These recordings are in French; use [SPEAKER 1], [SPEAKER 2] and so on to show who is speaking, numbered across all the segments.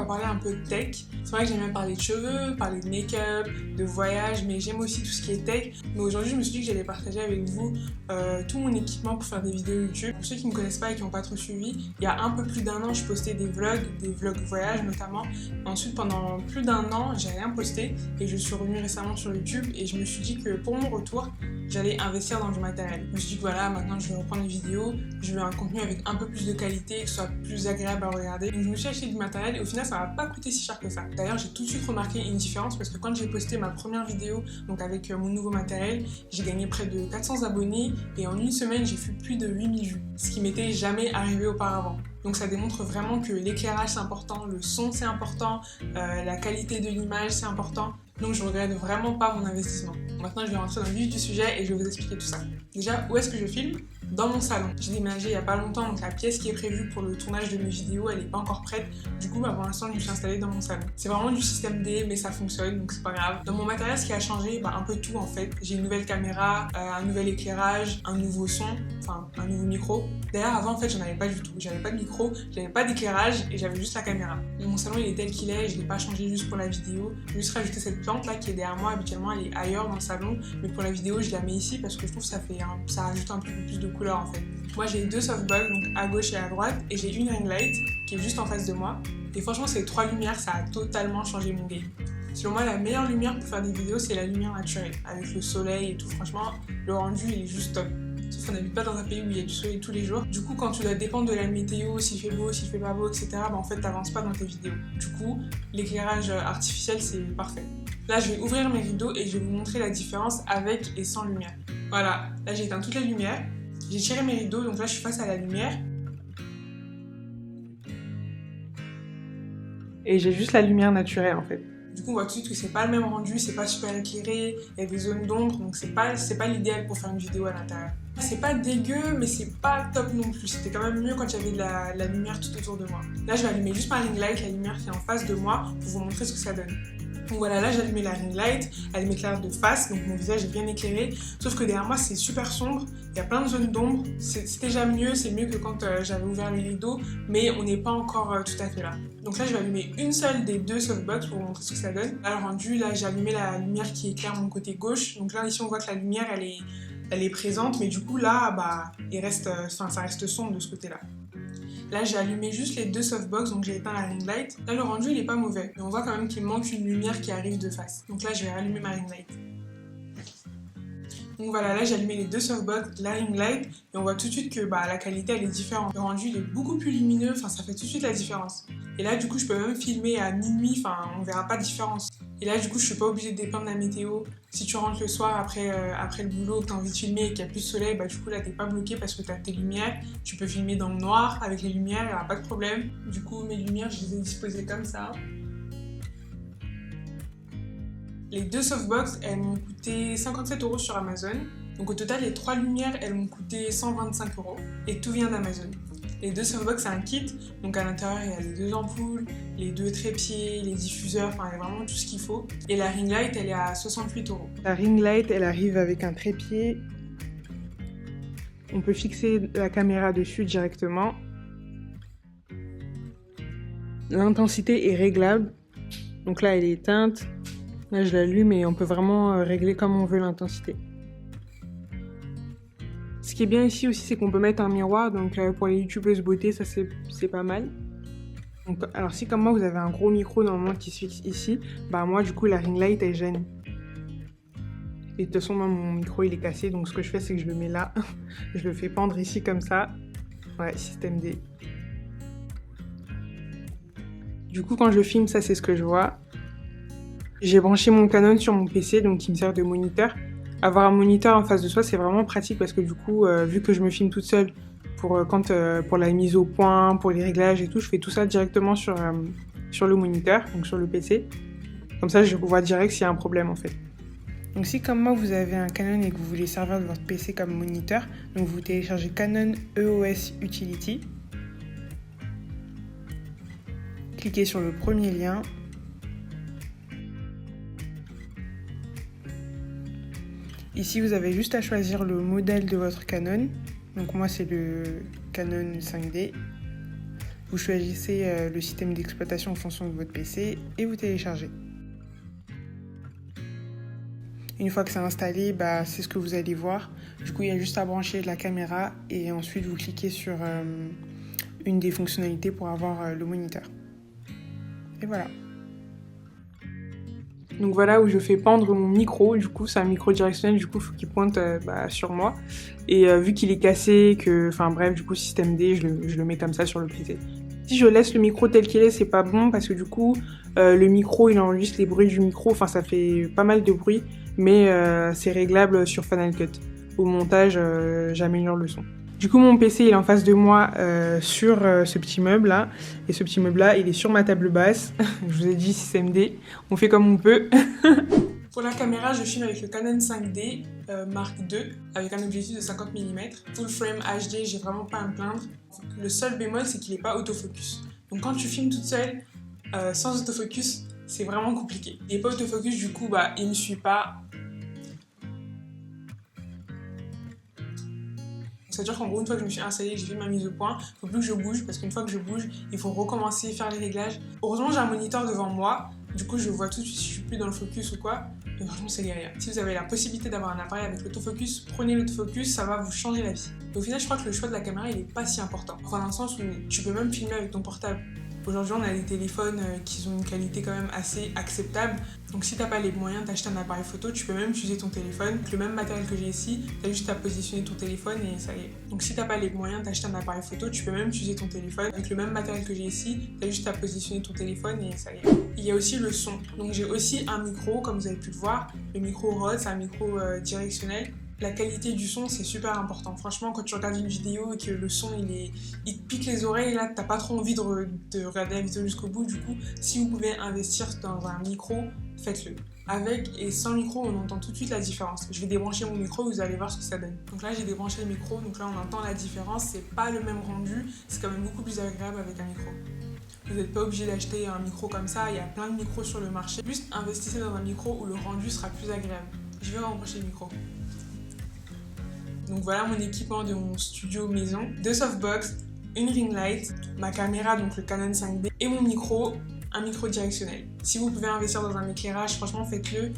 [SPEAKER 1] va parler un peu de tech. C'est vrai que j'aime bien parler de cheveux, parler de make-up, de voyage, mais j'aime aussi tout ce qui est tech. Mais aujourd'hui, je me suis dit que j'allais partager avec vous tout mon équipement pour faire des vidéos YouTube. Pour ceux qui ne me connaissent pas et qui n'ont pas trop suivi, il y a un peu plus d'1 an, je postais des vlogs voyage notamment. Ensuite, pendant plus d'1 an, j'ai rien posté et je suis revenue récemment sur YouTube et je me suis dit que pour mon retour, j'allais investir dans du matériel. Je me suis dit que voilà, maintenant je vais reprendre les vidéos, je veux un contenu avec un peu plus de qualité, que ce soit plus agréable à regarder. Donc je me suis acheté du matériel et au final ça m'a pas coûté si cher que ça. D'ailleurs j'ai tout de suite remarqué une différence parce que quand j'ai posté ma première vidéo, donc avec mon nouveau matériel, j'ai gagné près de 400 abonnés et en une semaine j'ai fait plus de 8000 vues, ce qui m'était jamais arrivé auparavant. Donc ça démontre vraiment que l'éclairage c'est important, le son c'est important, la qualité de l'image c'est important. Donc je regrette vraiment pas mon investissement. Maintenant je vais rentrer dans le vif du sujet et je vais vous expliquer tout ça. Déjà, où est-ce que je filme ? Dans mon salon. J'ai déménagé il y a pas longtemps, donc la pièce qui est prévue pour le tournage de mes vidéos, elle est pas encore prête. Du coup, pour l'instant, je me suis installée dans mon salon. C'est vraiment du système D, mais ça fonctionne, donc c'est pas grave. Dans mon matériel, ce qui a changé, un peu tout en fait. J'ai une nouvelle caméra, un nouvel éclairage, un nouveau son, enfin un nouveau micro. D'ailleurs, avant, en fait, j'en avais pas du tout. J'avais pas de micro, j'avais pas d'éclairage et j'avais juste la caméra. Mon salon, il est tel qu'il est, je l'ai pas changé juste pour la vidéo. J'ai juste rajouté cette plante là qui est derrière moi. Habituellement, elle est ailleurs dans le salon, mais pour la vidéo, je la mets ici parce que je trouve que ça rajoute un peu plus de couleur en fait. Moi j'ai 2 softbox, donc à gauche et à droite, et j'ai une ring light qui est juste en face de moi. Et franchement, ces 3 lumières, ça a totalement changé mon game. Selon moi, la meilleure lumière pour faire des vidéos, c'est la lumière naturelle. Avec le soleil et tout, franchement, le rendu, il est juste top. Sauf qu'on n'habite pas dans un pays où il y a du soleil tous les jours. Du coup, quand tu dois dépendre de la météo, s'il fait beau, s'il fait pas beau, etc., en fait, t'avances pas dans tes vidéos. Du coup, l'éclairage artificiel, c'est parfait. Là, je vais ouvrir mes rideaux et je vais vous montrer la différence avec et sans lumière. Voilà, là, j'ai éteint toutes les lumières. J'ai tiré mes rideaux, donc là je suis face à la lumière. Et j'ai juste la lumière naturelle en fait. Du coup on voit tout de suite que c'est pas le même rendu, c'est pas super éclairé, il y a des zones d'ombre, donc c'est pas l'idéal pour faire une vidéo à l'intérieur. C'est pas dégueu, mais c'est pas top non plus. C'était quand même mieux quand il y avait de la lumière tout autour de moi. Là je vais allumer juste ma ring light, la lumière qui est en face de moi, pour vous montrer ce que ça donne. Donc voilà, là j'ai allumé la ring light, elle m'éclaire de face, donc mon visage est bien éclairé. Sauf que derrière moi c'est super sombre, il y a plein de zones d'ombre. C'est déjà mieux, c'est mieux que quand j'avais ouvert les rideaux, mais on n'est pas encore tout à fait là. Donc là je vais allumer une seule des 2 softbox pour vous montrer ce que ça donne. Là le rendu, là j'ai allumé la lumière qui éclaire mon côté gauche. Donc là ici on voit que la lumière elle est présente, mais du coup là ça reste sombre de ce côté-là. Là, j'ai allumé juste les 2 softbox, donc j'ai éteint la ring light. Là, le rendu, il est pas mauvais, mais on voit quand même qu'il manque une lumière qui arrive de face. Donc là, je vais rallumer ma ring light. Donc voilà, là, j'ai allumé les 2 softbox, la ring light, et on voit tout de suite que la qualité, elle est différente. Le rendu, il est beaucoup plus lumineux, ça fait tout de suite la différence. Et là, du coup, je peux même filmer à minuit, on verra pas de différence. Et là, du coup, je suis pas obligée de dépendre de la météo. Si tu rentres le soir après le boulot, que tu as envie de filmer et qu'il n'y a plus de soleil, du coup, là, t'es pas bloqué parce que tu as tes lumières. Tu peux filmer dans le noir avec les lumières, il n'y aura pas de problème. Du coup, mes lumières, je les ai disposées comme ça. Les 2 softbox, elles m'ont coûté 57 € sur Amazon. Donc au total, les 3 lumières, elles m'ont coûté 125 €. Et tout vient d'Amazon. Les 2 softbox, c'est un kit. Donc à l'intérieur, il y a les 2 ampoules, les 2 trépieds, les diffuseurs, il y a vraiment tout ce qu'il faut. Et la ring light, elle est à 68 €. La ring light, elle arrive avec un trépied. On peut fixer la caméra dessus directement. L'intensité est réglable. Donc là, elle est éteinte. Là, je l'allume et on peut vraiment régler comme on veut l'intensité. Ce qui est bien ici aussi, c'est qu'on peut mettre un miroir. Donc pour les youtubeuses beauté, ça c'est pas mal. Donc, alors si comme moi, vous avez un gros micro normalement qui se fixe ici, moi du coup, la ring light, elle gêne. Et de toute façon, moi, mon micro, il est cassé. Donc ce que je fais, c'est que je le mets là. Je le fais pendre ici comme ça. Ouais, système D. Du coup, quand je filme, ça, c'est ce que je vois. J'ai branché mon Canon sur mon PC, donc qui me sert de moniteur. Avoir un moniteur en face de soi, c'est vraiment pratique parce que du coup, vu que je me filme toute seule pour la mise au point, pour les réglages et tout, je fais tout ça directement sur le moniteur, donc sur le PC. Comme ça, je vois direct s'il y a un problème en fait. Donc si comme moi, vous avez un Canon et que vous voulez servir de votre PC comme moniteur, donc vous téléchargez Canon EOS Utility. Cliquez sur le premier lien. Ici, vous avez juste à choisir le modèle de votre Canon. Donc moi, c'est le Canon 5D. Vous choisissez le système d'exploitation en fonction de votre PC et vous téléchargez. Une fois que c'est installé, c'est ce que vous allez voir. Du coup, il y a juste à brancher la caméra et ensuite vous cliquez sur une des fonctionnalités pour avoir le moniteur. Et voilà. Donc voilà où je fais pendre mon micro. Du coup, c'est un micro directionnel. Du coup, il faut qu'il pointe sur moi. Et vu qu'il est cassé, du coup, système D, je le mets comme ça sur le PC. Si je laisse le micro tel qu'il est, c'est pas bon parce que du coup, le micro, il enregistre les bruits du micro. Enfin, ça fait pas mal de bruit, mais c'est réglable sur Final Cut. Au montage, j'améliore le son. Du coup, mon PC, il est en face de moi sur ce petit meuble-là. Et ce petit meuble-là, il est sur ma table basse. Je vous ai dit système D, on fait comme on peut. Pour la caméra, je filme avec le Canon 5D Mark II avec un objectif de 50 mm. Full frame HD, j'ai vraiment pas à me plaindre. Le seul bémol, c'est qu'il n'est pas autofocus. Donc quand tu filmes toute seule, sans autofocus, c'est vraiment compliqué. Il n'est pas autofocus, du coup, il me suit pas. Ça veut dire qu'en gros, une fois que je me suis installée, que j'ai fait ma mise au point, il ne faut plus que je bouge, parce qu'une fois que je bouge, il faut recommencer, faire les réglages. Heureusement, j'ai un moniteur devant moi, du coup, je vois tout de suite si je suis plus dans le focus ou quoi. Et franchement, c'est galère. Si vous avez la possibilité d'avoir un appareil avec l'autofocus, prenez l'autofocus, ça va vous changer la vie. Au final, je crois que le choix de la caméra, il n'est pas si important. Enfin, dans le sens où tu peux même filmer avec ton portable. Aujourd'hui, on a des téléphones qui ont une qualité quand même assez acceptable. Donc si t'as pas les moyens d'acheter un appareil photo, tu peux même utiliser ton téléphone. Avec le même matériel que j'ai ici, t'as juste à positionner ton téléphone et ça y est. Donc si t'as pas les moyens d'acheter un appareil photo, tu peux même utiliser ton téléphone. Avec le même matériel que j'ai ici, t'as juste à positionner ton téléphone et ça y est. Il y a aussi le son. Donc j'ai aussi un micro, comme vous avez pu le voir. Le micro Rode, c'est un micro directionnel. La qualité du son, c'est super important. Franchement, quand tu regardes une vidéo et que le son, il te pique les oreilles, là, t'as pas trop envie de regarder la vidéo jusqu'au bout. Du coup, si vous pouvez investir dans un micro, faites-le. Avec et sans micro, on entend tout de suite la différence. Je vais débrancher mon micro, vous allez voir ce que ça donne. Donc là, j'ai débranché le micro, donc là, on entend la différence. C'est pas le même rendu, c'est quand même beaucoup plus agréable avec un micro. Vous n'êtes pas obligé d'acheter un micro comme ça, il y a plein de micros sur le marché. Juste investissez dans un micro où le rendu sera plus agréable. Je vais embrancher le micro. Donc voilà mon équipement de mon studio maison. 2 softbox, une ring light, ma caméra, donc le Canon 5D, et mon micro, un micro directionnel. Si vous pouvez investir dans un éclairage, franchement faites-le.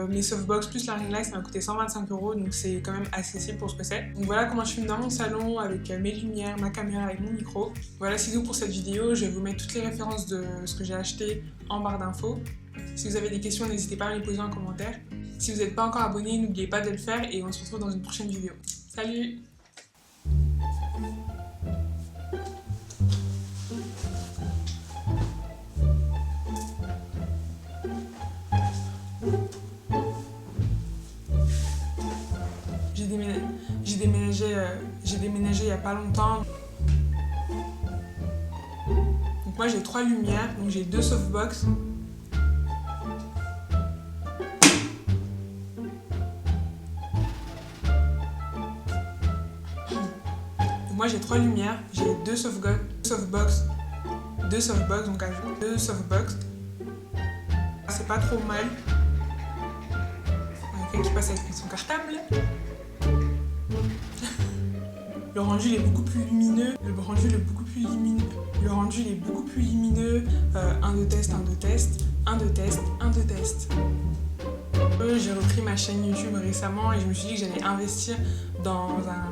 [SPEAKER 1] Mes softbox plus la ring light, ça m'a coûté 125 €, donc c'est quand même accessible pour ce que c'est. Donc voilà comment je filme dans mon salon avec mes lumières, ma caméra et mon micro. Voilà, c'est tout pour cette vidéo. Je vais vous mettre toutes les références de ce que j'ai acheté en barre d'infos. Si vous avez des questions, n'hésitez pas à me les poser en commentaire. Si vous n'êtes pas encore abonné, n'oubliez pas de le faire et on se retrouve dans une prochaine vidéo. Salut! J'ai déménagé il n'y a pas longtemps. Donc moi j'ai 3 lumières, donc j'ai 2 softbox. Moi j'ai 3 lumières, j'ai 2 softbox, donc à 2 softbox. C'est pas trop mal. Quelqu'un qui passe avec son cartable. Le rendu il est beaucoup plus lumineux. Le rendu il est beaucoup plus lumineux. 1 de test, 1 de test, 1 de test, 1 de test. J'ai repris ma chaîne YouTube récemment et je me suis dit que j'allais investir dans un